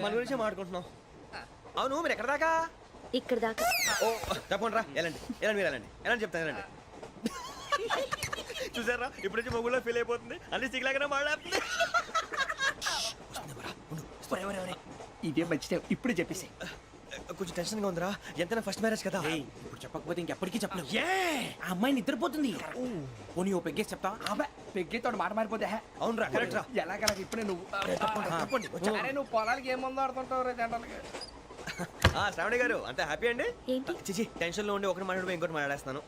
మన గురించి మాట్లాడుకుంటున్నాం. అవును మీరు ఎక్కడ దాకా? ఇక్కడ దాకా. ఓ తప్పకుండా రా, వెళ్ళండి వెళ్ళండి, మీరు వెళ్ళండి వెళ్ళండి చెప్తాను వెళ్ళండి. చూసారా ఇప్పుడు నుంచి మొగుల్లో ఫీల్ అయిపోతుంది, అన్ని సిగ్లాగానే మాట్లాడుతుంది. ఇదే మంచి టైం, ఇప్పుడు చెప్పేసి. కొంచెం టెన్షన్ గా ఉందిరా, ఎంతైనా ఫస్ట్ మ్యారేజ్ కదా. ఇప్పుడు చెప్పకపోతే ఇంకెప్పటికీ చెప్పలేవు. ఆ అమ్మాయి నిద్రపోతుంది. పోనీ ఓ పెగ్గేసి చెప్తా. అబ్బా పెగ్గేతో మాట మారిపోతే. అవునరా కరెక్ట్ రా. ఎలాగలా ఇప్పుడే నువ్వు తప్పండి. అరే నువ్వు పొలాలకి ఏం ముందు ఆడుతుంటావు రే జనరల్గా. శ్రావణి గారు అంతే హ్యాపీ అండి? ఏంటి? చిచి టెన్షన్ లో ఉండి ఒకటి మాట్లాడిపోయి ఇంకోటి మాట్లాడేస్తాను.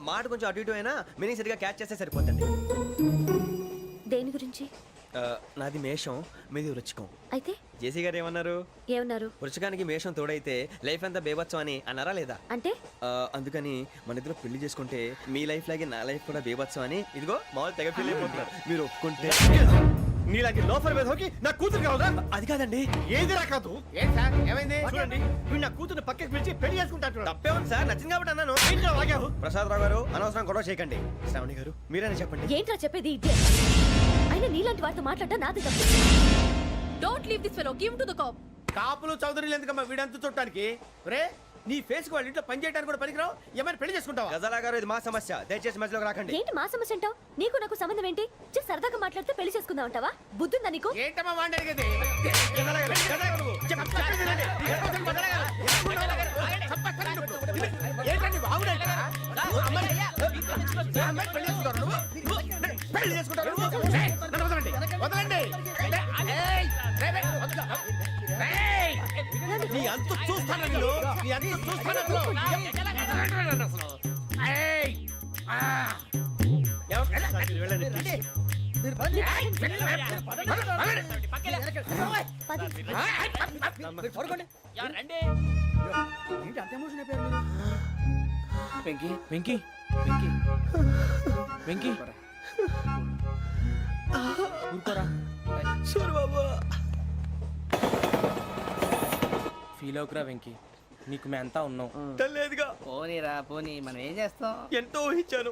మాట కొంచెం అటు ఇటు అయినా మీనింగ్ సరిగా క్యాచ్ చేస్తే సరిపోతుంది. దేని గురించి? నాది మేషం, మీది వృచ్చికం. అయితే జేసీ గారు ఏమన్నారు? ఏమన్నారు? వృచ్చికానికి మేషం తోడైతే లైఫ్ అంతా బేబత్సం అని అన్నారా లేదా? అంటే అందుకని మన ఇద్దరు పెళ్లి చేసుకుంటే మీ లైఫ్ లాగే నా లైఫ్ కూడా బేబత్సం అని ఇదిగో మామూలు తెగ ఫీల్ అయిపోతున్నారు. మీరు ఒప్పుకుంటే నీలాంటి లోఫర్ మీద హోకి నా కూతురు కావదా? అది కాదండి. ఏది రాకాదు. ఏం సార్ ఏమైంది? చూడండి వీడు నా కూతురు పక్కకి పిలిచి పెళ్లి చేసుకుంటాడు. తప్పే ఉంది సార్, నచ్చింది కాబట్టి అన్నాను. ప్రసాద్ రావు గారు అనవసరం గొడవ చేయకండి. శ్రావణి గారు మీరైనా చెప్పండి. ఏంట్రా చెప్పేది? ఇదే అయినా నీలాంటి వారితో మాట్లాడటం నాది తప్పు. Don't leave this fellow, give to the cop. కాపులు చౌదరులు ఎందుకమ్మా వీడంతా చూడటానికి? రే నీ ఫేస్ కు వాళ్ళ ఇంట్లో పని చేయడానికి కూడా పనికిరావు, ఏమైనా పెళ్లి చేసుకుంటావా? గజాలా గారు ఇది మా సమస్య, దయచేసి మధ్యలోకి రాకండి. ఏంటి మా సమస్య అంటావు? నీకు నాకు సంబంధం ఏంటి? సరదాగా మాట్లాడితే పెళ్లి చేసుకుందాం అంటావా? బుద్ధుందా నీకు? ఏంటమ్మా వాడిని అడిగేది? ఏంటండి బాగుండేట? పెళ్లి చేసుకుంటారు. నన్ను వదలండి, వదలండి. నీ అంత చూస్తాను, నీ అంత చూస్తాను. వెంకీ వెంకీ వెంకీ వెంకీ ఊరుకోరా. ఫీల్ అవుకురా వెంకీ, నీకు మేమంతా ఉన్నాం. తెలియదుగా. పోనీరా పోనీ, మనం ఏం చేస్తాం? ఎంతో ఊహించాను,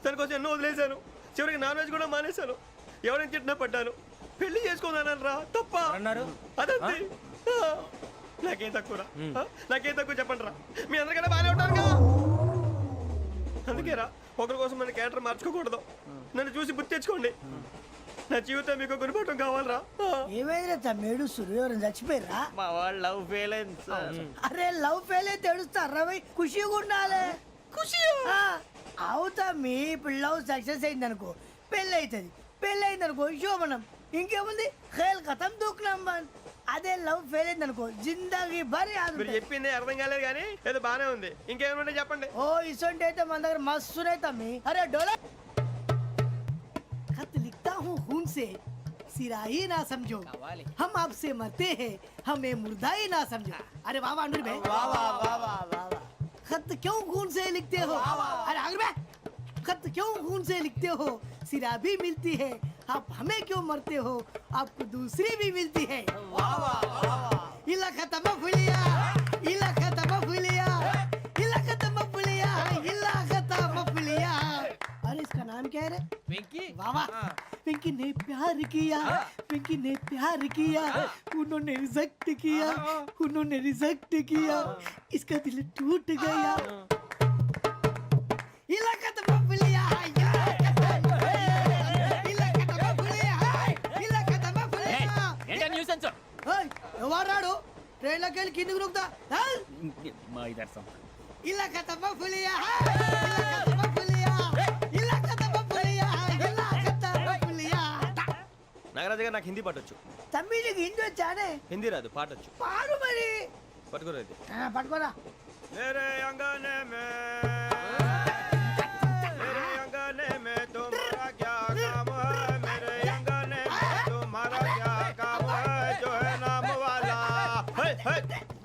తన కోసం ఎన్నో వదిలేశాను, చివరికి నాన్ వెజ్ కూడా మానేశాను. ఎవరైనా తిట్టినా పడ్డాను. పెళ్లి చేసుకున్నాను రా, తప్ప అన్నారు. అదంతే. నాకేం తక్కువ రా, నాకేం తక్కువ చెప్పండి రా. మీ అందరికన్నా బాగానే ఉంటారుగా. అందుకే రా, ఒకరి కోసం మన క్యారెక్టర్ మార్చుకోకూడదు. నన్ను చూసి గుర్తు తెచ్చుకోండి. నా జీవితం మీకు గురిపటం కావాలరా. ఏమైందిరా తమ్మేడు సూర్యవరం చచ్చిపోయిరా? మా వాళ్ళు లవ్ ఫెయిల్ అయింది సార్. అరే లవ్ ఫెయిల్ అయితే ఏడుస్తారా? ఖుషిగా ఉండాలి. ఖుషి అవుతా. మీ ఇప్పుడు లవ్ సక్సెస్ అయింది అనుకో పెళ్ళి అవుతుంది, పెళ్ళి అయింది అనుకో శోభనం. ఇంకేముంది ఖేల్ కథం దూకునాం బాన్. అదే లవ్ ఫెయిల్ అయింది అనుకో జిందాగీ భారీ. మీరు చెప్పింది అర్థం కాలేదు కానీ ఏదో బానే ఉంది. ఇంకేమైనా చెప్పండి. ఓ ఇసొంటి అయితే మన దగ్గర మస్తునే తమ్మి. అరే డోలా खत लिखता हूँ खून से, सिरा ही ना समझो, हम आपसे मरते हैं, हमें मुर्दा ही ना समझो. अरे वाह वाह अनुर भाई, वाह वाह वाह वाह वाह. खत क्यों खून से लिखते हो? अरे अनुर भाई, खत क्यों खून से लिखते हो? सिरा भी मिलती है, आप हमें क्यों मरते हो? आपको दूसरी भी मिलती है. वाह वाह वाह. इला खत्म फुलिया, इला खत्म फुलिया, इला खत्म फुलिया, इला खत्म फुलिया. अरे इसका नाम क्या है रे? వెంకీ. वाह वाह. पिंकी ने प्यार किया, पिंकी ने प्यार किया, उन्होंने रिजेक्ट किया, उन्होंने रिजेक्ट किया, इसका दिल टूट गया. इलाका तो बबलिया ఎవరాడు ట్రైన్లోకి వెళ్ళి కిందికి నొక్కుతా. మా ఇదర్శం ఇలాకా తప్ప పులియా, ఇలాకా తప్ప పులియా, ఇలాకా తప్ప పులియా, ఇలాకా తప్ప పులియా. నాగరాజు గారు నాకు హిందీ పాటొచ్చు. తమ్మి నీకు హిందీ వచ్చానే? హిందీ రాదు, పాటొచ్చు. పాడు మరి. పట్టుకోలేదు. పట్టుకోరా. मेरे अंगने में, मेरे अंगने में तुम्हारा क्या काम है? मेरे अंगने में तुम्हारा क्या काम है? जो है नाम वाला,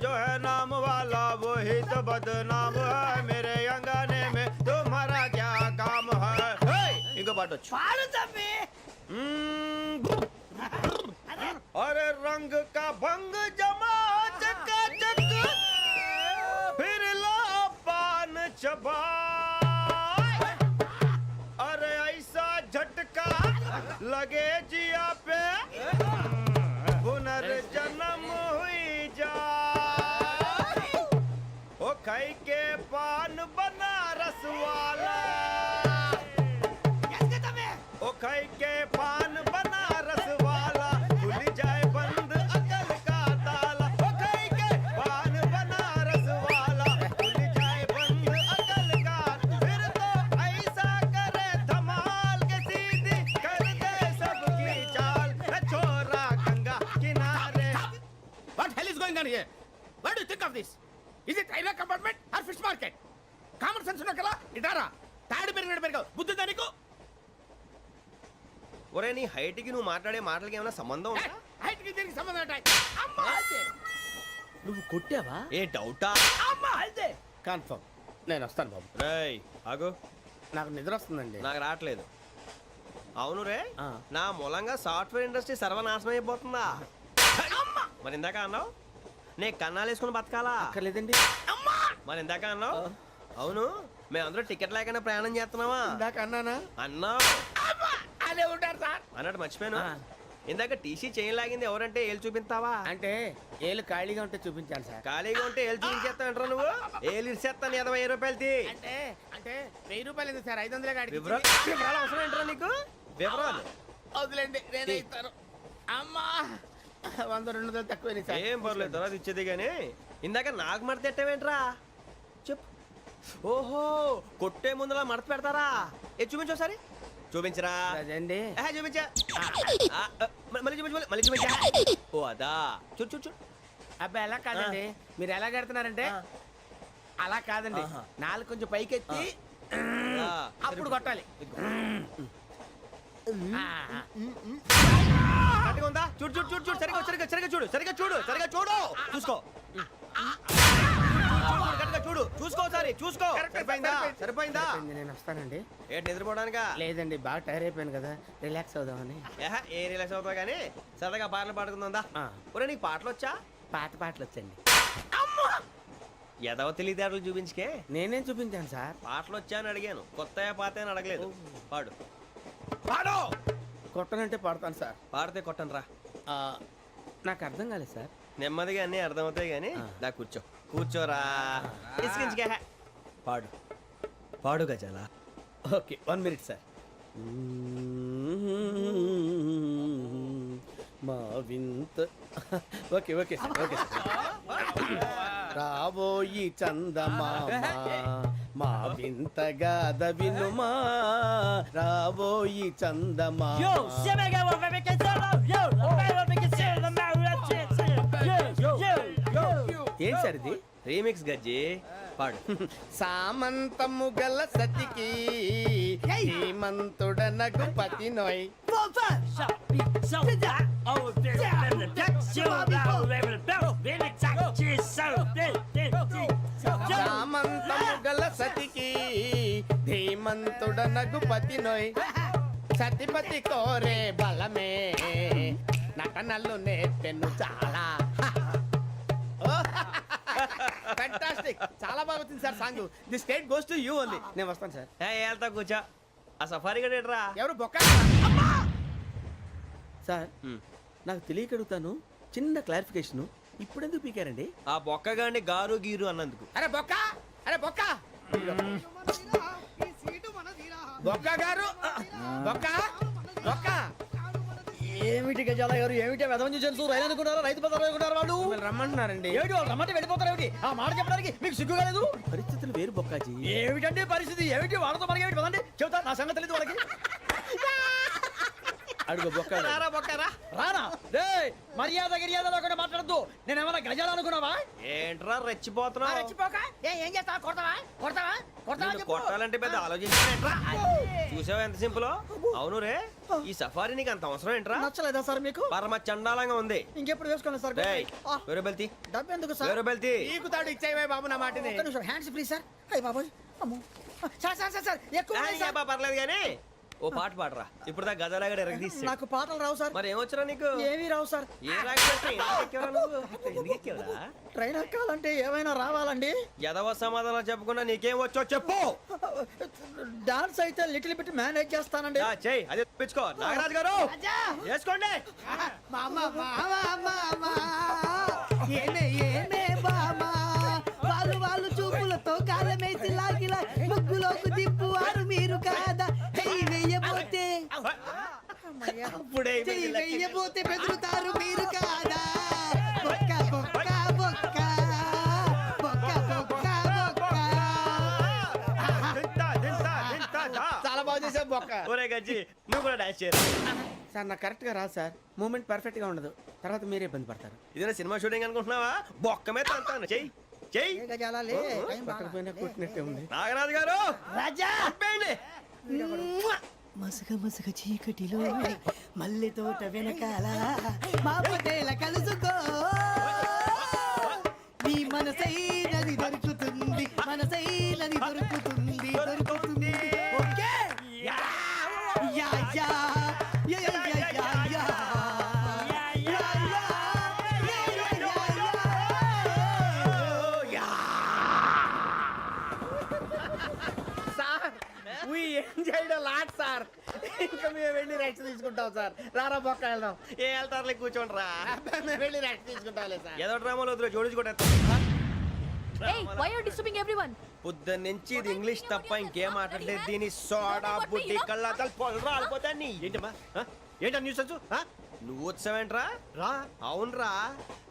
जो है नाम वाला वही तो बदनाम है. मेरे अंगने में तुम्हारा क्या काम है? इनको बाटो. పాడు తమ్మి. अरे रंग का भंग जमा चकाचक, फिर ला पान चबा. अरे ऐसा झटका लगे जिया पे, पुनर्जन्म हुई Telangana what do think of this is it railway compartment or fish market common sense ఉన్నా కదా ఇటారా తాడు పెరిగావు బుద్ధి దానికి ఒరే నీ హైట్ కి నువ్వు మాట్లాడే మాటలకి ఏమైనా సంబంధం ఉందా హైట్ కి దీనికి సంబంధం ఉంటాయి అమ్మా నువ్వు కొట్టావా ఏ డౌటా అమ్మా అయితే కన్ఫర్మ్ నేను వస్తాను బాబు రేయ్ ఆగు నాకు నిద్ర వస్తుందండి నాకు రావట్లేదు అవును రే ఆ. నా మూలంగా సాఫ్ట్వేర్ ఇండస్ట్రీ సర్వనాశనం అయిపోతుందా మరి ఇందాక అన్నావు నే కన్నాలు వేసుకుని బతకాలా అక్కర్లేదండి అమ్మా మరి ఇందాక అన్నావు అవును మేమందరూ టికెట్ లేకుండా ప్రయాణం చేస్తున్నావా ఇందాక అన్నానా అన్నావు అమ్మా అదే ఉంటారు సార్ అన్నట్టు మర్చిపోయాను ఆ. ఇందాక టీసీ చేయి లాగింది ఎవరంటే ఏళ్ళు చూపిస్తావా అంటే ఏళ్ళు ఖాళీగా ఉంటే చూపించాను సార్ ఖాళీగా ఉంటే ఏళ్ళు చూపించేస్తానంటారా నువ్వు ఏళ్ళు ఇచ్చేస్తాను 20 రూపాయలది అంటే అంటే 1000 రూపాయలు ఎందుకు సార్ 500 కాడికి వివరాలు అవసరం ఏంటరా నీకు వివరాలు వదిలేండి నేనే ఇస్తాను అమ్మా 100 200 తక్కువ సార్ ఏం పర్లేదు తర్వాత ఇచ్చేది కానీ ఇందాక నాకు మడత ఎట్టవేంట్రా చెప్పు ఓహో కొట్టే ముందులా మడత పెడతారా ఏ చూపించు ఒకసారి చూపించరా అదండి చూపించా మళ్ళీ చూపించు మళ్ళీ చూపించా ఓ అదా చూడు చూడు చూడు అబ్బాయి ఎలా కాదండి మీరు ఎలా కడుతున్నారంటే అలా కాదండి ఆహా. నాలుగు కొంచెం పైకెత్తి ఆ, అప్పుడు కొట్టాలి ఆ, కరెక్ట్గా ఉందా చూడు చూడు చూడు చూడు సరిగా చూడు సరిగా చూడు చూసుకో కరెక్ట్గా చూడు చూసుకో ఒకసారి చూసుకో సరిపోయిందా సరిపోయిందా సరిపోయింది, నేను వస్తానండి ఏంటి నిద్రపోవడానికా లేదండి బాగా టైర్ అయిపోయాను కదా రిలాక్స్ అవుదామని ఏ రిలాక్స్ అవుతావు కానీ సరదాగా పాటలు పాడుకుందా ఆ. ఒరే నీకు పాటలు వచ్చా పాత పాటలు వచ్చండి ఎదవ తెలివితేటలు చూపించుకే నేనేం చూపించాను సార్ పాటలు వచ్చా అని అడిగాను కొత్త పాత అని అడగలేదు పాడు పాడు కొట్టనంటే పడతాను సార్ పాడితే కొట్టను రా ఆ, నాకు అర్థం కాలేదు సార్ నెమ్మదిగా అన్నీ అర్థమవుతాయి కానీ దా కూర్చోరా ఇసుకించుకే పాడు పాడు గజాల ఓకే 1 మినిట్ సార్ మా వింత okay okay sir okay sir రాబోయి చందమామ మా వింతగా వినుమా రాబోయి చందమామ ఏం సార్ ఇది రీమిక్స్ గజ్జి పాడు సామంతము గల సతికి శ్రీమంతుడనగు పతి నోయ్ సామంతము గల సతికి ధీమంతుడనగు పతి నోయ్ సతిపతి కోరే బలమే నటనలు నేర్పెను చాలా ఫ్యాంటాస్టిక్ చాలా బాగా వచ్చింది sir song the state goes to you only నేను వస్తాను సార్ వెళ్తా కూర్చో ఆ సఫారీ గడేట్రా ఎవరు బొక్క సార్ నాకు తెలియక అడుగుతాను చిన్న క్లారిఫికేషన్ ఇప్పుడు ఎందుకు పీకారండి ఆ బొక్కగాండి గారు గీరు అన్నందుకు అరే బొక్క అరే బొక్క బొక్క గారు బొక్క బొక్క ఏమిటి గజాల గారు ఏమిటి వెదవం చూసారు రైలు అనుకున్నారా రైతు బజార్ అనుకున్నారు వాళ్ళు మిమ్మల్ని రమ్మంటున్నారండి ఏమిటి వాళ్ళు రమ్మంటే వెళ్ళిపోతారు ఏమిటి ఆ మాట చెప్పడానికి మీకు సిగ్గు కాలేదు పరిస్థితులు వేరు బొక్కాజీ ఏమిటంటే పరిస్థితి ఏమిటి వాళ్ళతో మనకి ఏమిటి పదండి చెబుతా నా సంగతి తెలియదు వాళ్ళకి అడుగు బొక్క రారా బొక్కరా రానా రే మర్యాద గిర్యాద లేకుండా మాట్లాడద్దు నేను ఏమైనా గజాలు అనుకున్నావా ఏంట్రా రెచ్చిపోతున్నావు రెచ్చిపోక ఏం చేస్తావా కొడతావా కొడతావా కొడతావా నిన్ను చెప్పు. కొట్టాలంటే పెద్ద ఆలోచించానేంట్రా చూసావా ఎంత సింపుల్ అవును రే ఈ సఫారీ నీకు అంత అవసరం ఏంట్రా నచ్చలేదా సార్ మీకు పరమ చండాలంగా ఉంది ఇంకెప్పుడు వేసుకోండి సార్ డేయ్, వేరే బెల్తి డబ్బు ఎందుకు సార్ వేరే బెల్తి నీకు తాడు ఇచ్చేవే బాబు నా మాటని ఒక్క నిమిషం హ్యాండ్స్ ఫ్రీ సార్ అయ్యి బాబోయ్ అమ్మో సార్ సార్ సార్ సార్ ఎక్కువ ఉన్నాయి సార్. పర్లేదు కానీ ఓ పాట పాడరా ఇప్పుడు దా గదలాగడ ఎరగ తీసి నాకు పాటలు రావు సార్ మరి ఏమొచ్చరా నీకు ఏమీ రావు సార్ ఏ రాకపోతే ఎందుకు ఎక్కేవరా నువ్వు? ఎందుకు ఎక్కేవరా? ట్రైన్ ఎక్కాలంటే ఏమైనా రావాలండి ఎదవ సమాధానం చెప్పకుండా నీకేం వచ్చో చెప్పు డాన్స్ అయితే లిటిల్ బిట్ మేనేజ్ చేస్తానండి చెయ్యి అదే తెప్పించుకో నాగరాజు గారు వేసుకోండి మామా మామా మామా ఏనే ఏనే బామా వాళ్ళు వాళ్ళు చూపులతో కాలమేసి లాగిలా ముగ్గులోకి దిప్పువారు మీరు కాదా చెయ్యి వేయబోతే అప్పుడే చెయ్యి వేయబోతే బెదురుతారు మీరు కాదా బొక్క బొక్క బొక్క బొక్క బొక్క బొక్క దింతా, దింతా, దింతా, దా. చాలా బాగా చేసావు బొక్క ఒరే గజ్జి నువ్వు కూడా డాన్స్ చేయరు. సార్ నాకు కరెక్ట్ గా రాదు సార్. మూమెంట్ పర్ఫెక్ట్ గా ఉండదు. తర్వాత మీరే ఇబ్బంది పడతారు. ఇదేనా సినిమా షూటింగ్ అనుకుంటున్నావా? బొక్క మీద అంటాను. చెయ్యి చెయ్యి. పట్టకపోయినా కొట్టినట్టే ఉంది. నాగరాజు గారు రాజా ఆపేయండి. మసక మసక చీకటిలో మల్లె తోట వెనకాల మా పటేల కలుసుకో నీ మనసైనది దొరుకుతుంది మనసైనది దొరుకుతుంది దొరుకుతుంది okay yeah yeah yeah yeah yeah yeah yeah sir we enjoyed a lot sir. ఇంకా మేము వెళ్ళి రెస్ట్ తీసుకుంటాం సార్. రారా బొక్క వెళ్దాం. ఏ వెళ్తారులే కూర్చోండి రా. మేము వెళ్ళి రెస్ట్ తీసుకుంటాంలే సార్. ఏదో డ్రామాలో వద్దు జోడించుకుంటా. Hey, why are you disturbing everyone? పొద్దున్న నుంచి ఇది ఇంగ్లీష్ తప్ప ఇంకేం మాట్లాడలేదు. దీని సోడా బుడ్డి కళ్ళతలు పొలరా ఆడిపోతాన్ని. ఏంటమ్మా ఏంటా న్యూస్ వచ్చు? నువ్వు వచ్చావేంట్రా? రా. అవునరా,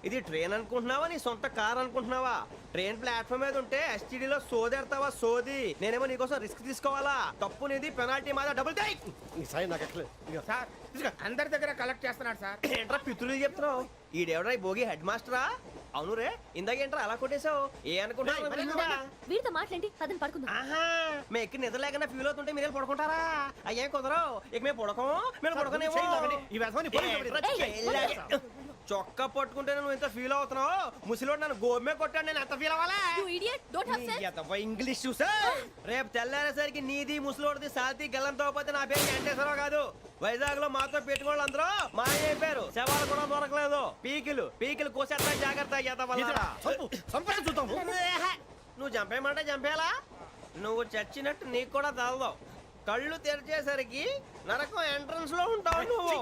ఇది ట్రైన్ అనుకుంటున్నావా నీ సొంత కార్ అనుకుంటున్నావా? ట్రైన్ ప్లాట్ఫామ్ మీద ఉంటే ఎస్టీడీలో సోదేడతావా సోది? నేనేమో నీకోసం రిస్క్ తీసుకోవాలా? తప్పు నీది, పెనాల్టీ మాదా, డబుల్ టై. సార్ అందరి దగ్గర కలెక్ట్ చేస్తున్నాడు సార్. ఏంట్రా పితులు చెప్తున్నావు? ఈడెవడ్రా ఈ భోగి హెడ్ మాస్టరా? అవును రే, ఇందాకేంట్రా అలా కొట్టేశావు? ఏ అనుకుంటున్నా? వీరితో మాట్లాడి అతను పడుకుందాం. ఆహా, మేము ఎక్కడ నిద్ర లేకుండా ఫీల్ అవుతుంటే మీరే పడుకుంటారా? అయ్యేం కుదరవు. ఇక మేము పడకం, మేము పడకనేమో. చొక్కా పట్టుకుంటే నువ్వు ఎంత ఫీల్ అవుతున్నావు? ముసలివాడు నన్ను గోమే కొట్టాడు, నేను ఎంత ఫీల్ అవ్వాలా? You idiot! Don't have sense! English చూసా? రేపు తెల్లారేసరికి నీది ముసలోడిది సాల్తీ గల్లంతో పోతే నా పేరు వెంకటేశ్వరరావు కాదు. వైజాగ్ లో మాతో పెట్టుకోళ్ళు అందరూ మాయైపోయారు. శవాలు కూడా దొరకలేదు. పీకిలు కోసేస్తా జాగ్రత్త. నువ్వు చంపేయమంటే చంపేలా? నువ్వు చచ్చినట్టు నీకు కూడా తగదు. కళ్ళు తెరిచేసరికి నరకం ఎంట్రన్స్ లో ఉంటావు నువ్వు.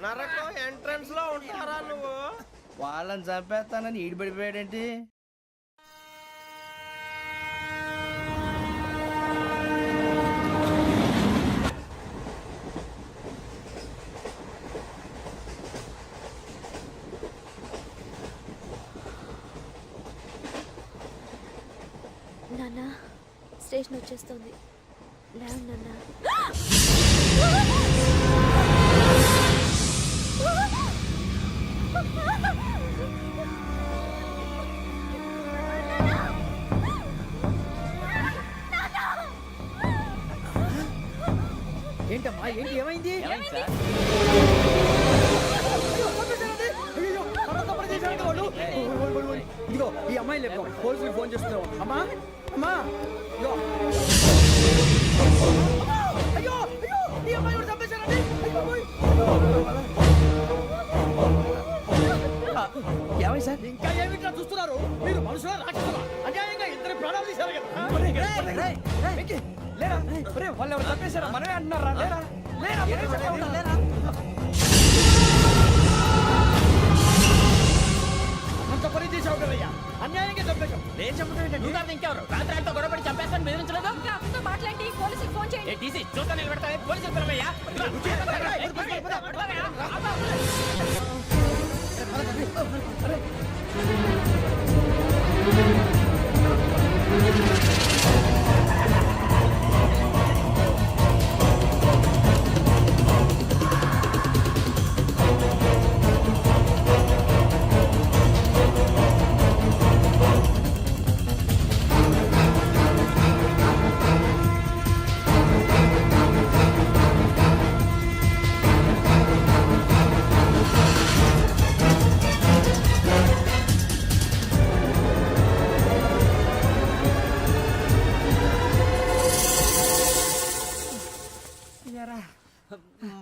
నరకం ఎంట్రన్స్ లో ఉంటారా నువ్వు? వాళ్ళని చంపేస్తానని ఈడిపడిపోయాడేంటి? నాన్న స్టేషన్ వచ్చేస్తుంది. లేవు నాన్న. ఏంటమ్మా ఏంటి ఏమైంది ఇదిగో ఈ అమ్మాయి లేదు, పోలీసులు ఫోన్ చేస్తున్నావు. అమ్మా అమ్మా ఇదిగో. అయ్యో అయ్యో ఈ అమ్మాయి కూడా చంపేశారండి. ఏమై సార్? ఇంకా ఏమిట్లా చూస్తున్నారు? మీరు మనుషుల రాక్షసులా? అన్యాయంగా ఇద్దరు ప్రాణాలు తీశారు కదా. లేరా వాళ్ళు ఎవరు చంపేశారా? మనమే అంటున్నారా? లేరా లేరా అంత పని చేసావు కదయ్యా, అన్యాయంగా చంపేశావు. నేను చెప్పడం నువ్వు ఇంకెవరు రాత్రి గొడవపడి చంపేస్తాను బెదిరించలేదు. ఇంకా అతనితో మాట్లాడి పోలీసులకు ఫోన్ చేయండి. టీసీ చూస్తా నిలబెడతాను. పోలీసులు పిలవయ్యా.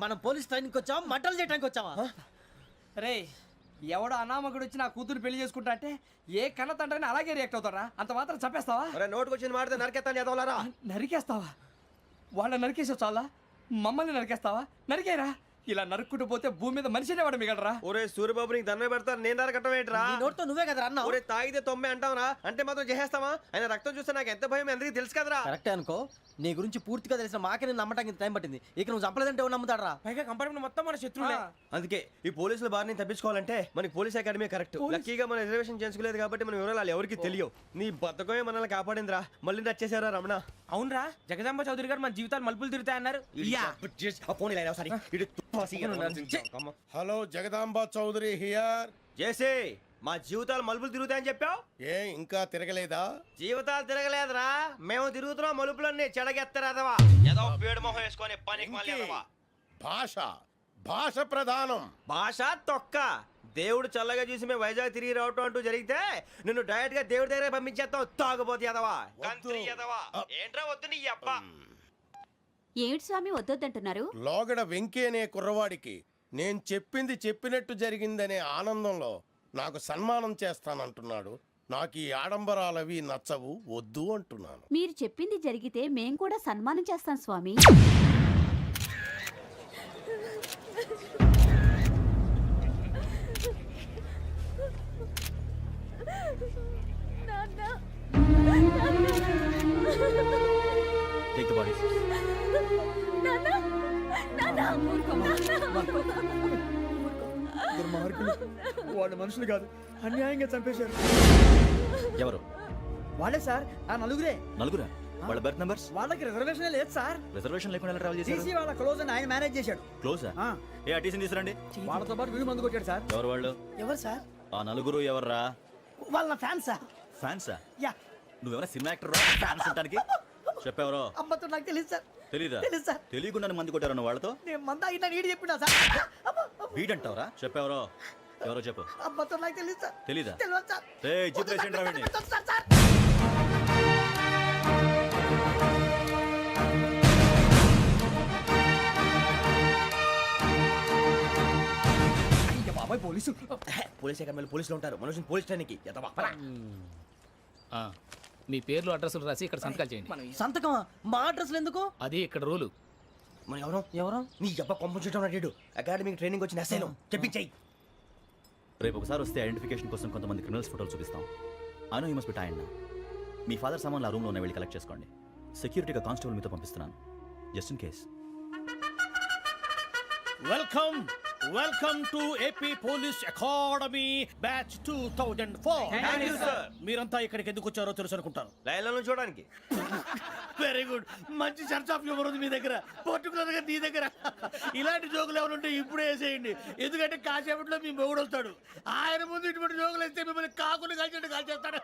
మనం పోలీస్ ట్రైనింగ్ వచ్చావా, మంటలు చేయడానికి వచ్చావా? రే ఎవడో అనామకుడు వచ్చి నా కూతురు పెళ్లి చేసుకుంటా అంటే ఏ కన్న తండ్రిని అలాగే రియాక్ట్ అవుతారా? అంత మాత్రం చంపేస్తావా? నోటుకు వచ్చింది మాడితే నరికేస్తాను ఎదవలారా. నరికేస్తావా? వాళ్ళ నరికేసావు చాలా, మమ్మల్ని నరికేస్తావా? నరికేరా ఇలా నరుక్కుంటూ పోతే భూమి మీద మనిషినే వాడు మిగలరా. ఒరే సూర్యబాబు నీకు దండ పెడతాను, నేను నరకటం ఏంట్రా? నీ నోటితో నువ్వే కదా అన్నావు. ఒరే తాగితే తొమ్మే అంటావురా, అంటే మాత్రం చేసేస్తావా? ఆయన రక్తం చూస్తే నాకు ఎంత భయం అందరికీ తెలుసు కదరా. కరెక్టే అనుకో, నీ గురించి పూర్తిగా తెలిసిన మాకే నేను నమ్మటానికి ఇంత టైం పట్టింది. ఇక నువ్వు చంపలేదంటే ఎవరు నమ్ముతాడరా? పైగా కంపార్ట్మెంట్ మొత్తం మన శత్రువులే. అందుకే ఈ పోలీసుల బారి నుంచి తప్పించుకోవాలంటే మనకి పోలీస్ అకాడమీ కరెక్ట్. లక్కీగా మన రిజర్వేషన్ చేసుకోలేదు కాబట్టి మన వివరాలు ఎవరికి తెలియవు. నీ బతకమే మనల్ని కాపాడిందిరా. మళ్ళీ నచ్చేసారా రమణ? అవునరా, జగదాంబ చౌదరి గారు మన జీవితాలు మలుపులు తిరుగుతాయన్నారు. Hello Jagadamba Chowdary here. చేసే మా జీవితాలు మలుపులు తిరుగుతాయని చెప్పావు, ఏ ఇంకా తిరగలేదా? జీవితాలు తిరగలేదురా, మేము తిరుగుతున్నాం మలుపులన్నీ. చెడగెత్తరాదవా ఏదో పేడు మొహం వేసుకొని పనికి మళ్ళీ ఎదవా. భాష భాష ప్రధానం. భాష తొక్క. దేవుడు చల్లగా చూసి మేము వైజాగ్ తిరిగి రావటం అంటూ జరిగితే నిన్ను డైరెక్ట్ గా దేవుడి దగ్గర పంపించేస్తాం. తాగబోతు ఎదవా, కంత్రి ఎదవా. ఏంట్రా వద్దు నీ అబ్బా. ఏమిటి స్వామి వద్దొద్దంటున్నారు? లోగడ వెంకీ అనే కుర్రవాడికి నేను చెప్పింది చెప్పినట్టు జరిగిందనే ఆనందంలో నాకు సన్మానం చేస్తానంటున్నాడు. నాకు ఈ ఆడంబరాలవి నచ్చవు, వద్దు అంటున్నాను. మీరు చెప్పింది జరిగితే మేం కూడా సన్మానం చేస్తాం స్వామి. Take the bodies. వాళ్ళు మనుషులు కాదు, అన్యాయంగా చంపేశారు. ఎవరు? వాళ్ళే సార్, ఆ నలుగురే. నలుగురా? వాళ్ళ బర్త్ నంబర్స్? వాళ్ళకి రిజర్వేషన్ లేదు సార్. రిజర్వేషన్ లేకుండా ఎలా ట్రావెల్ చేశారు? టీసీ వాళ్ళ క్లోజ్ అని ఆయన మేనేజ్ చేశాడు. క్లోజా? ఏ అటీసీని తీసురండి. వాళ్ళతో పాటు వీడు మందు కొట్టాడు సార్. ఎవరు వాళ్ళు? ఎవరు సార్? ఆ నలుగురు ఎవర్రా? వాళ్ళ ఫ్యాన్సా? ఫ్యాన్సా? యా. నువ్వెవరా సినిమా యాక్టర్ ఫ్యాన్స్ అంటానికి? చెప్పెవరో? అమ్మతో నాకు తెలియదు సార్. తెలీదా? తెలీదు సార్. తెలియకుండా మంది కొట్టారన్న వాళ్ళతో? నేను మందా ఇట్లా నీడి చెప్పినా సార్. వీడంటావరా? చెప్పెవరో? ఎవరో చెప్పు. అమ్మతో నాకు తెలియదు సార్. తెలీదా? తెలియదు సార్. ఏయ్ జీప్ రేషన్ రా వీడిని. Sir sir. బాబాయ్ పోలీసు. పోలీస్ అకాడమీలో పోలీసులు ఉంటారు, మనుషులు పోలీస్ ట్రైనింగ్కి ఎదవా. మీ పేర్లు అడ్రస్లు రాసి ఇక్కడ సంతకాలు చేయండి. సంతకమా? మా అడ్రస్లు ఎందుకు? అది ఇక్కడ రూలు. మన ఎవరో ఎవరో నీ అబ్బ పంపించడం అడిగాడు. అకాడమీకి ట్రైనింగ్ వచ్చిన అసలు చెప్పించాయి. రేపు ఒకసారి వస్తే ఐడెంటిఫికేషన్ కోసం కొంతమంది క్రిమినల్స్ ఫోటోలు చూపిస్తాం. I know you must be tired now. Me father సామాన్లు ఆ రూమ్లో ఉన్న వెళ్ళి కలెక్ట్ చేసుకోండి. సెక్యూరిటీగా కానిస్టేబుల్ మీతో పంపిస్తున్నాను, just in case. Welcome to AP police academy batch 2004. మీరంతా ఇక్కడికి ఎందుకు వచ్చారో తెలుసు అనుకుంటాను. లైన్లను చూడడానికి. వెరీ గుడ్, మంచి చర్చ్ ఆఫ్ హ్యూమర్ ఉంది మీ దగ్గర, పర్టికులర్ గా నీ దగ్గర. ఇలాంటి జోకులు ఏమైనా ఉంటే ఇప్పుడే వేసేయండి, ఎందుకంటే కాసేపట్లో మీ మొగుడు వస్తాడు. ఆయన ముందు ఇటువంటి జోకులు వేస్తే మిమ్మల్ని కాకులు కాల్చినట్టు కాల్చేస్తాడు.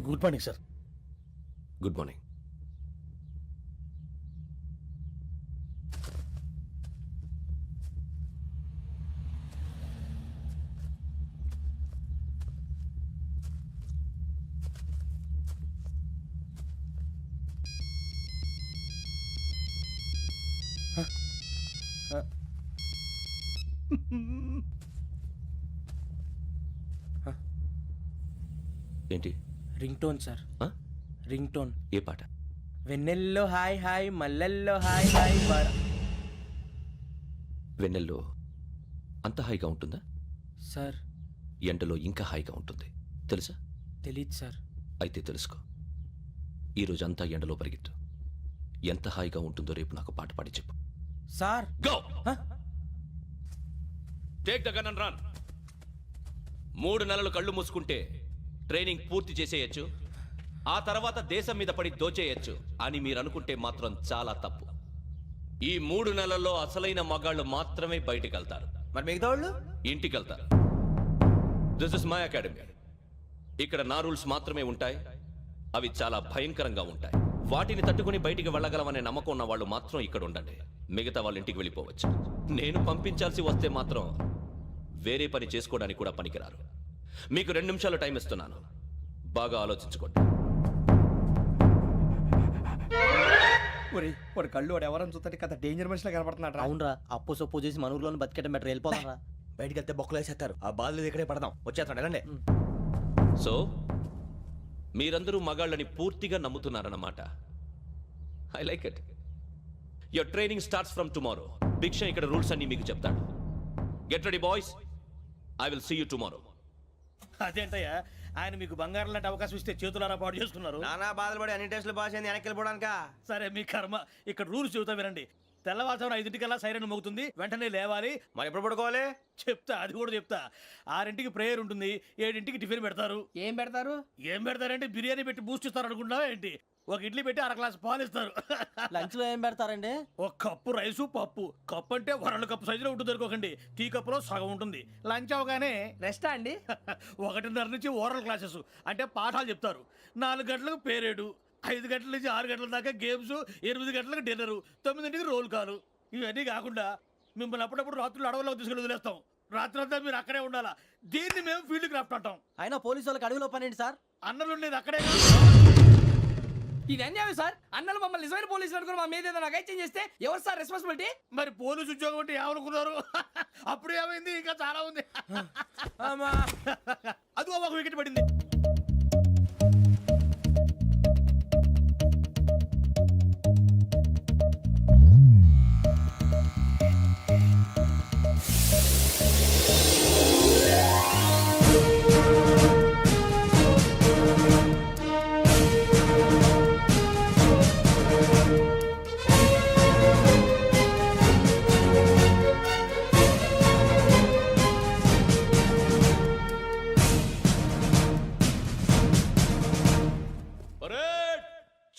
Good morning sir. Good morning. ఏంటి? Ring tone sir. Ring tone. ఏ పాట? వెన్నెల్లో హాయ్ హాయ్, మల్లెల్లో హాయ్ హాయ్. వెన్నెల్లో అంత హాయిగా ఉంటుందా సార్? ఎండలో ఇంకా హాయిగా ఉంటుంది తెలుసా? తెలీదు సార్. అయితే తెలుసుకో. ఈరోజు అంతా ఎండలో పరిగెత్తు. ఎంత హాయిగా ఉంటుందో రేపు నాకు పాట పాడి చెప్పు. Sir go take the gun and run. 3 నెలలు కళ్ళు మూసుకుంటే ట్రైనింగ్ పూర్తి చేసేయచ్చు, ఆ తర్వాత దేశం మీద పడి దోచేయచ్చు అని మీరు అనుకుంటే మాత్రం చాలా తప్పు. ఈ 3 నెలల్లో అసలైన మగాళ్ళు మాత్రమే బయటికి వెళ్తారు. మరి మిగతా వాళ్ళు ఇంటికి వెళ్తారు. This is my academy. ఇక్కడ నా రూల్స్ మాత్రమే ఉంటాయి. అవి చాలా భయంకరంగా ఉంటాయి. వాటిని తట్టుకుని బయటికి వెళ్ళగలమనే నమ్మకం ఉన్న వాళ్ళు మాత్రం ఇక్కడ ఉండండి. మిగతా వాళ్ళు ఇంటికి వెళ్ళిపోవచ్చు. నేను పంపించాల్సి వస్తే మాత్రం వేరే పని చేసుకోవడానికి కూడా పనికిరారు. మీకు 2 నిమిషాలు టైం ఇస్తున్నాను. బాగా ఆలోచించుకోండి. ఒరేయ్, వాడు కళ్ళు వాడు ఎవరైనా చూస్తే కదా డేంజర్ మనిషిలో కనపడుతున్నాడు. అవునరా, అప్పు సొప్పు చేసి మన ఊర్లో బతికేట బెటర్ వెళ్ళిపోతారా. బయటికి వెళ్తే బొక్కలు వేసేస్తారు. ఆ బాధలు ఇక్కడే పడదాం. వచ్చేస్తాడు వెళ్ళండి. సో మీరందరూ మగాళ్ళని పూర్తిగా నమ్ముతున్నారన్నమాట. I like it. Your training starts from tomorrow. Bhiksha ఇక్కడ రూల్స్ అన్ని మీకు చెప్తాడు. Get ready boys, I will see you tomorrow. అదేంటయ్యా, ఆయన మీకు బంగారం లాంటి అవకాశం ఇస్తే చేతులారా పాటు చేసుకున్నారు. నానా బాధలు పడి అన్ని టెస్టులు పాస్ అయింది, వెనక్కి వెళ్ళిపోవడానికా? సరే మీ కర్మ. ఇక్కడ రూల్స్ చెబుతా వినండి. తెల్లవారుజామున 5:00కల్లా సైరన్ మోగుతుంది, వెంటనే లేవాలి. మరి ఎప్పుడు పడుకోవాలి? చెప్తా, అది కూడా చెప్తా. 6ంటికి ప్రేయర్ ఉంటుంది, 7ంటికి టిఫిన్ పెడతారు. ఏం పెడతారు? ఏం పెడతారంటే బిర్యానీ పెట్టి బూస్ట్ ఇస్తారు అనుకుంటున్నావా ఏంటి? ఒక ఇడ్లీ పెట్టి 1/2 గ్లాస్ పాలు ఇస్తారు. లంచ్ లో ఏం పెడతారండి? ఒక కప్పు రైసు పప్పు. కప్పు అంటే వరల్డ్ కప్పు సైజులో ఉంటుంది అనుకోకండి. టీ కప్పులో సగం ఉంటుంది. లంచ్ అవగానే రెస్టా అండి? 1:30 నుంచి ఓరల్ క్లాసెస్ అంటే పాఠాలు చెప్తారు. 4 గంటలకు పేరేడు, 5 గంటల నుంచి 6 గంటల దాకా గేమ్స్, 8 గంటలకు డిన్నరు, 9ంటికి రోల్ కాలు. ఇవన్నీ కాకుండా మిమ్మల్ని అప్పుడప్పుడు రాత్రులు అడవుల్లో తీసుకెళ్ళి వదిలేస్తాం. రాత్రి అంతా మీరు అక్కడే ఉండాలా. దీన్ని మేము ఫీల్డ్ క్రాఫ్ట్ అంటాం. అయినా పోలీసు వాళ్ళకి అడవిలో పని ఏంటి సార్? అన్నలు ఉండేది అక్కడే. ఇది అన్యాయం సార్. అన్నలు మమ్మల్ని నిజమైన పోలీసులు అనుకుని మా మీద ఏదైనా అగైత్యం చేస్తే ఎవరు సార్ రెస్పాన్సిబిలిటీ? మరి పోలీసు ఉద్యోగం అంటే ఏమనుకున్నారు? అప్పుడు ఏమైంది? ఇంకా చాలా ఉంది. అది ఒక వికెట్ పడింది.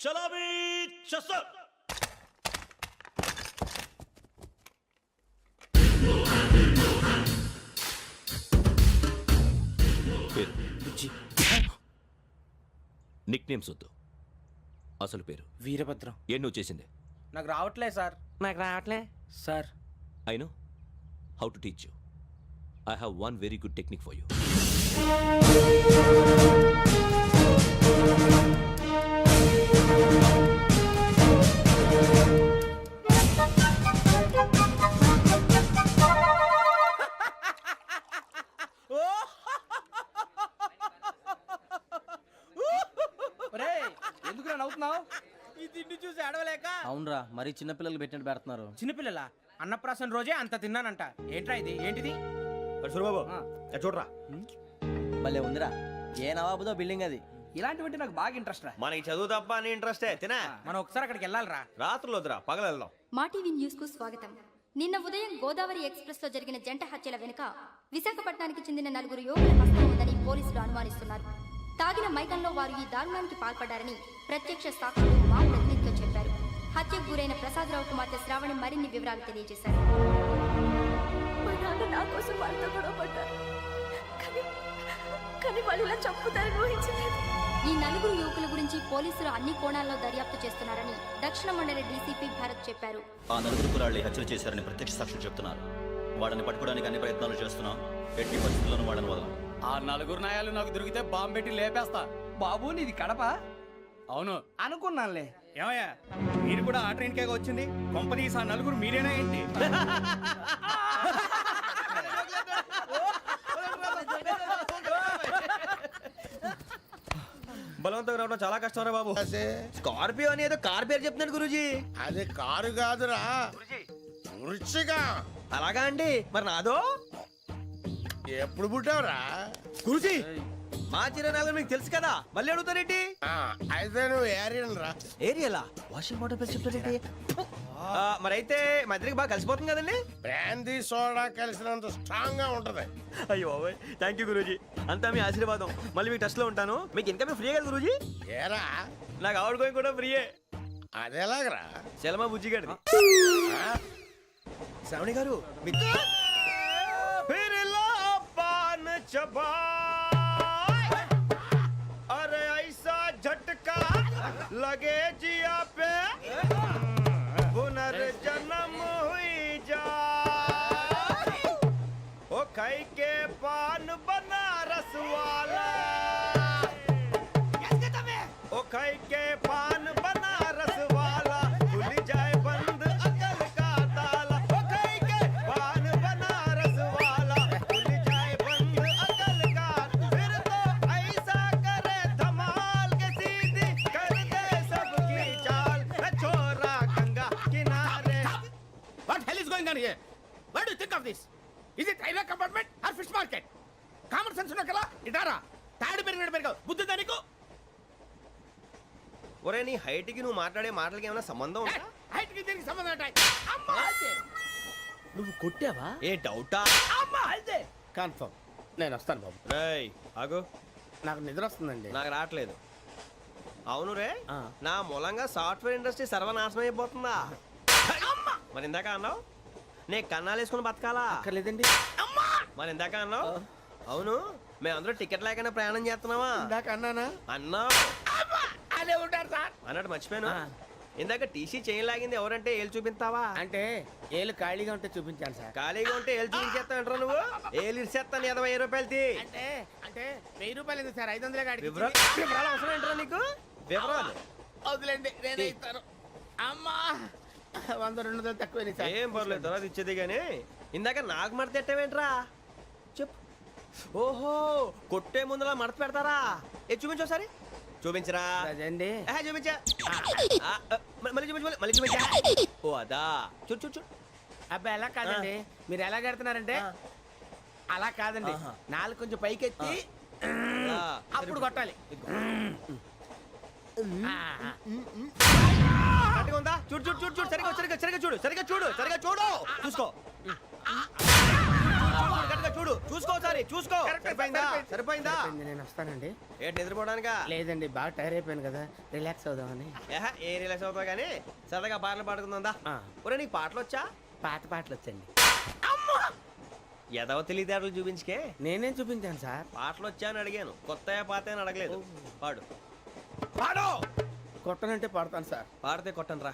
చలామీ చస్టర్. నిక్ నేమ్స్ వద్దు, అసలు పేరు. వీరభద్రం. ఏం నువ్వు చేసింది? నాకు రావట్లే సార్. నాకు రావట్లే sir. I know how to teach you. I have one very good technique for you. ఎందుకు నవ్వుతున్నావు? ఈ తిండి చూసి అడవలేక. అవునరా, మరి చిన్నపిల్లలు పెట్టినట్టు పెడుతున్నారు. చిన్నపిల్లల అన్నప్రాసన రోజే అంత తిన్నానంట. ఏంట్రా ఇది? ఏంటిది? సూరిబాబు చూడరా, భలే ఉందిరా. ఏ నవాబుదో బిల్డింగ్ అది. ఇలాంటివంటే నాకు బాగా ఇంట్రెస్ట్ రా. మనకి చదువు తప్ప అని ఇంట్రెస్టే. తినా మనం ఒకసారి అక్కడికి వెళ్ళాలిరా. రాత్రులు వద్దురా, పగలు వెళ్దాం. మా టీవీ న్యూస్ కు స్వాగతం. నిన్న ఉదయం గోదావరి ఎక్స్ప్రెస్ లో జరిగిన జంట హత్యల వెనుక విశాఖపట్నానికి చెందిన 4 యువకుల హస్తం ఉందని పోలీసులు అనుమానిస్తున్నారు. తాగిన మైకంలో వారు ఈ దారుణానికి పాల్పడ్డారని ప్రత్యక్ష సాక్షులు మా ప్రతినిధితో చెప్పారు. హత్యకు గురైన ప్రసాదరావు కుమార్తె శ్రావణి మరిన్ని వివరాలు తెలియజేశారు. మా నాన్న నా కోసం వాళ్ళతో గొడవ పడ్డారు, కానీ వాళ్ళు ఇలా చంపుతారని ఊహించలేదు. ఈ 4 యువకుల గురించి పోలీసులు అన్ని కోణాల్లో దర్యాప్తు చేస్తున్నారని దక్షిణ మండలి డీసీపీ భరత్ చెప్పారు. ఆ 4 కుర్రాళ్ళు హత్యలు చేశారని ప్రత్యక్ష సాక్షులు చెప్తున్నారు. వాళ్ళని పట్టుకోవడానికి అన్ని ప్రయత్నాలు చేస్తున్నాం. ఎట్టి పరిస్థితుల్లోనూ వాళ్ళని వదలం. ఆ 4 నాయాలు నాకు దొరికితే బాంబు పెట్టి లేపేస్తా. బాబు నీది కడప? అవును అనుకున్నానులే. ఏమయ్యా, మీరు కూడా ఆ ట్రైన్ కేగా వచ్చింది? కంపెనీస్ ఆ 4 మీరేనా ఏంటి? బలవంతంగా రావడం చాలా కష్టం రా బాబు. స్కార్పియో అని ఏదో కార్ పేరు చెప్తున్నాడు గురూజీ. అది కారు కాదురా, వృచ్చిక. అలాగా అండి, మరి నాదో? ఎప్పుడు పుట్టావురా? గురూజీ మా చిరనాలు మీకు తెలుసు కదా, మళ్ళీ అడుగుతారేంటి? అయితే నువ్వు ఏరియన్ రా. ఏరియలా? వాషింగ్ వాటర్ పేరు చెప్తారేంటి? మరి అయితే మా ఇద్దరికి బాగా కలిసిపోతుంది కదండి. బ్రాందీ సోడా కలిసినంత స్ట్రాంగ్ గా ఉంటది. అయ్యో థ్యాంక్ యూ గురూజీ, అంతా మీ ఆశీర్వాదం. మళ్ళీ మీకు టచ్ లో ఉంటాను. మీకు ఇంకా ఫ్రీ కదా గురూజీ? ఏరా, నాకు ఆవిడ గోయింగ్ కూడా ఫ్రీయే. అదేలాగరా? చలమా బుజ్జి గారిది. శ్రావణి గారు अरे ऐसा झटका लगे जिया पे पुनर्जन्म हुई जा ओ खाई के पान बनारस वाला on here what do you think of this is it railway compartment or fish market common sense ఉన్నా కదా ఇటారా తాడి పెరిగావు బుద్ధి దానికి ఒరే నీ హైట్ కి నువ్వు మాట్లాడే మాటలకి ఏమైనా సంబంధం ఉందా? హైట్ కి దీనికి సంబంధం ఉంటాయి అమ్మా నువ్వు కొట్టావా? ఏ డౌటా? అమ్మా అదే కన్ఫర్మ్ నేను వస్తాను బాబు. రేయ్ ఆగు, నాకు నిద్ర వస్తుందండి. నాకు రావట్లేదు. అవును రే, నా మూలంగా సాఫ్ట్వేర్ ఇండస్ట్రీ సర్వనాశనం అయిపోతుందా? మరి ఇందాక అన్నావు నే కన్నాలు వేసుకుని బతకాలా? అక్కర్లేదండి. మరి ఇందాక అన్నావు అవును మేమందరూ టికెట్ లేకుండా ప్రయాణం చేస్తున్నావా? ఇందాక అన్నానా? అన్నావు. అదే ఉంటారు సార్. అన్నట్టు మర్చిపోయాను, ఇందాక టీసీ చేయి లాగింది ఎవరంటే ఏళ్ళు చూపిస్తావా? అంటే ఏళ్ళు ఖాళీగా ఉంటే చూపించాను సార్. ఖాళీగా ఉంటే ఏళ్ళు చూపించేస్తానంటారా నువ్వు? ఏళ్ళు ఇచ్చేస్తాను 20 రూపాయలది. అంటే అంటే 1000 రూపాయలు ఎందుకు సార్? 500 కాడికి వివరాలు అవసరం ఏంటరా నీకు? వివరాలు వదిలేండి, నేనే ఇస్తాను. అమ్మా 100-200 తక్కువ సార్. ఏం పర్లేదు, తర్వాత ఇచ్చేది కానీ ఇందాక నాకు మడత పెట్టావేంట్రా? చెప్పు. ఓహో, కొట్టే ముందులా మడత పెడతారా? ఏ చూపించు ఒకసారి. చూపించరా? అదండి. చూపించా. మళ్ళీ చూపించు, మళ్ళీ చూపించా. ఓ అదా, చూడు చూడు చూడు. అబ్బాయి ఎలా కాదండి, మీరు ఎలా కడుతున్నారంటే అలా కాదండి, నాలుగు కొంచెం పైకెత్తి అప్పుడు కొట్టాలి. కరెక్ట్గా ఉందా? చూడు చూడు చూడు చూడు, సరిగా సరిగా సరిగా చూడు, సరిగా చూడు, సరిగా చూడు, చూసుకో. కరెక్ట్గా చూడు, చూసుకో ఒకసారి, చూసుకో. సరిపోయిందా? సరిపోయిందా? నేను వస్తానండి. ఏంటి నిద్రపోవడానికా? లేదండి, బాగా టైర్ అయిపోయాను కదా, రిలాక్స్ అవుదామని. ఏ రిలాక్స్ అవుతావు కానీ సరదాగా పాటలు పాడుకుందా? ఒరే నీకు పాటలు వచ్చా? పాత పాటలు వచ్చండి. ఎదవ తెలివితేటలు చూపించుకే. నేనేం చూపించాను సార్? పాటలు వచ్చా అని అడిగాను, కొత్త పాత అని అడగలేదు. పాడు పాడు. కొట్టనంటే పడతాను సార్. పాడితే కొట్టను రా.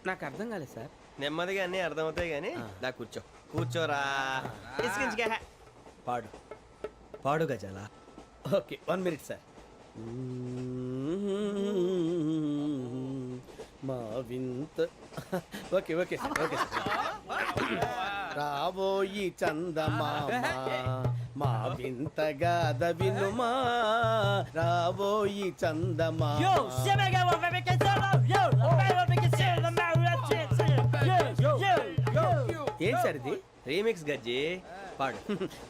నాకు అర్థం కాలేదు సార్. నెమ్మదిగా అన్నీ అర్థమవుతాయి కానీ దా కూర్చో. కూర్చోరా. ఇసుకించుకే. పాడు పాడు గజాల. Okay, 1 minute sir. మా వింత. Okay okay sir, okay sir. రాబోయి చందమామ మా వింతగా దవినుమా, రాబోయి చందమామ. ఏం సార్ ఇది? రీమిక్స్ గజ్జి. పాడు.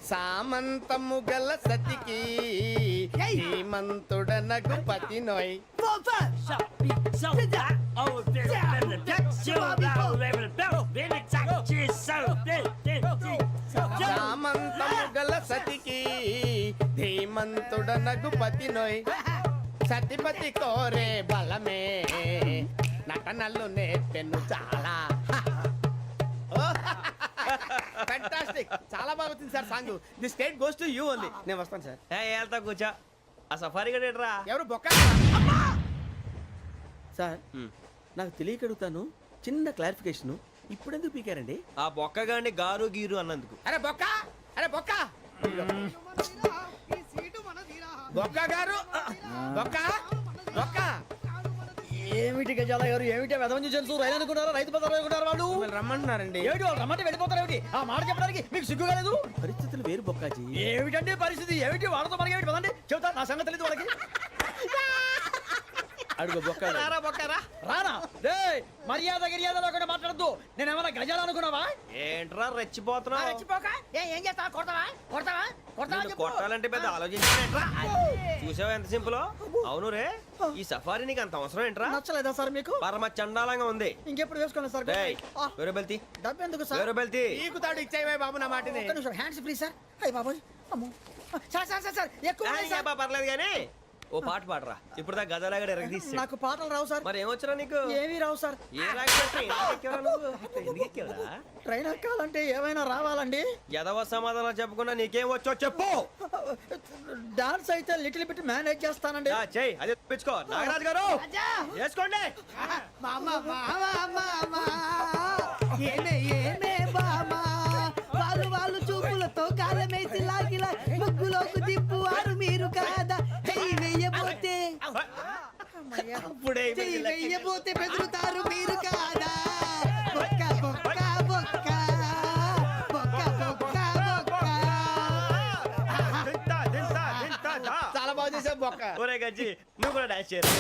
సామంతము గల సతికి హేమంతుడనగు పతి నోయ్. సామంతము గల సతికి ధీమంతుడనగు పతి నోయ్. సతిపతి కోరే బలమే నటనలు నేర్పెను చాలా. ఫ్యాంటాస్టిక్, చాలా బాగా వచ్చింది sir song. The state goes to you only. నేను వస్తాను సార్. వెళ్తా కూర్చో. ఆ సఫారీ గడేట్రా? ఎవరు బొక్క సార్? నాకు తెలియక అడుగుతాను, చిన్న క్లారిఫికేషన్. ఇప్పుడు ఎందుకు పీకారండి? ఆ బొక్క గాండి గారు గీరు అన్నందుకు. అరే బొక్క, అరే బొక్క, బొక్క గారు, బొక్క బొక్క. ఏమిటి గజాల గారు, ఏమిటి వెదవం చూసాను రైలు అనుకున్నారా? రైతు బజార్ అనుకున్నారు వాళ్ళు. రమ్మంటున్నారండి. ఏమిటి వాళ్ళు రమ్మంటే వెళ్ళిపోతారు? ఏమిటి ఆ మాట చెప్పడానికి మీకు సిగ్గు కాలేదు? పరిస్థితులు వేరు బొక్కాజీ. ఏమిటండి పరిస్థితి? ఏమిటి వాళ్ళతో మనకి ఏమిటి? పదండి చెబుతా, నా సంగతి తెలియదు వాళ్ళకి. అడుగు బొక్క. రారా బొక్కరా. రానా? రే మర్యాద గిర్యాద లేకుండా మాట్లాడద్దు. నేను ఏమన్నా గజాలు అనుకున్నావా? ఏంట్రా రెచ్చిపోతున్నావు? ఏం చేస్తా? కొడతావా? కొడతావా? నిన్ను కొట్టాలంటే పెద్ద ఆలోచించానేంట్రా? చూసావా ఎంత సింపుల్? అవును రే, ఈ సఫారీ నీకు అంత అవసరం ఏంట్రా? నచ్చలేదా సార్ మీకు? పరమ చండాలంగా ఉంది. ఇంకెప్పుడు వేసుకోండి సార్. వేరే బెల్తి, డబ్బు ఎందుకు సార్? వేరే బెల్తి. నీకు తాడు ఇచ్చాయి బాబు నా మాటని. Hands free sir. అయ్యి బాబోయ్, అమ్మో సార్ సార్ సార్ సార్ ఎక్కువ ఉన్నాయి సార్. పర్లేదు కానీ ఓ పాట పాడరా. ఇప్పుడు దా గదలాగడ ఎరగదీసి. నాకు పాటలు రావు సార్. మరి ఏమొచ్చరా నీకు? ఏమీ రావు సార్. ఏ రాకపోతే ట్రైన్ ఎక్కాలంటే ఏమైనా రావాలండి. ఎదవ సమాధానం చెప్పకుండా నీకేం వచ్చో చెప్పు. డాన్స్ అయితే లిటిల్ బిట్ మేనేజ్ చేస్తానండి. చెయ్యి, అదే తెప్పించుకో. నాగరాజు గారు చేసుకోండి. ఏమే ఏమే బామా, వాళ్ళు చూపులతో కాలమేసి లాగిలా ముగ్గులోకి తిప్పువారు మీరు కాదా? చెయ్యి వెయ్యబోతే చెయ్యి వెయ్యబోతే బెదురుతారు మీరు కాదా? బొక్క బొక్క బొక్క బొక్క బొక్క బొక్క. చాలా బాగా చేసావు బొక్క. ఒరే గజ్జి, నువ్వు కూడా డాన్స్ చేయరు.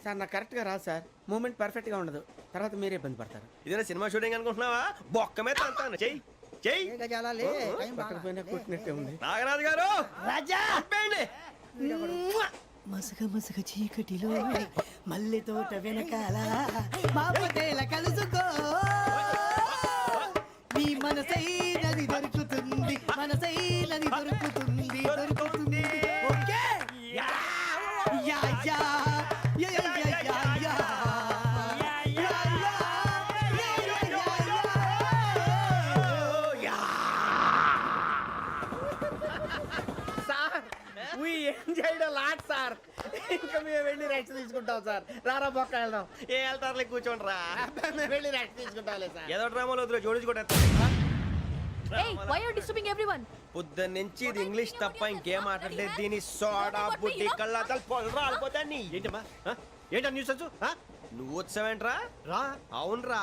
సార్ నాకు కరెక్ట్గా రాదు సార్ మూమెంట్ పర్ఫెక్ట్గా ఉండదు తర్వాత మీరే ఇబ్బంది పడతారు ఇదేనా సినిమా షూటింగ్ అనుకుంటున్నావా బొక్క మీద అంతాను చెయ్యి చెయ్యి పక్కన పోయినా కొట్టినట్టే ఉంది నాగరాజు గారు రాజా ఆపేయండి. మసగ మసగ చీకటిలో మల్లె తోట వెనకాల మా పటేల కలుసుకో నీ మనసైనది దొరుకుతుంది మనసైనది దొరుకుతుంది దొరుకుతుంది okay yeah yeah yeah yeah yeah yeah yeah yeah sir we enjoyed lot sir ఇంకా మేము వెళ్ళి రెస్ట్ తీసుకుంటాం సార్ రారా బొక్క వెళ్దాం ఏ వెళ్తారులే కూర్చోండి రా మేము వెళ్ళి రెస్ట్ తీసుకుంటాంలే సార్ ఏదో డ్రామాలో వద్దులే జోడించుకుంటా Hey, why are you disturbing everyone? పొద్దున్న నుంచి ఇది ఇంగ్లీష్ తప్ప ఇంకేం మాట్లాడలేదు దీని సోడా బుద్ధి కళ్ళ పొలం రాలిపోతా నీ ఏంటమ్మా ఏంటా న్యూస్ నువ్వు వచ్చావేంట్రా రా అవునరా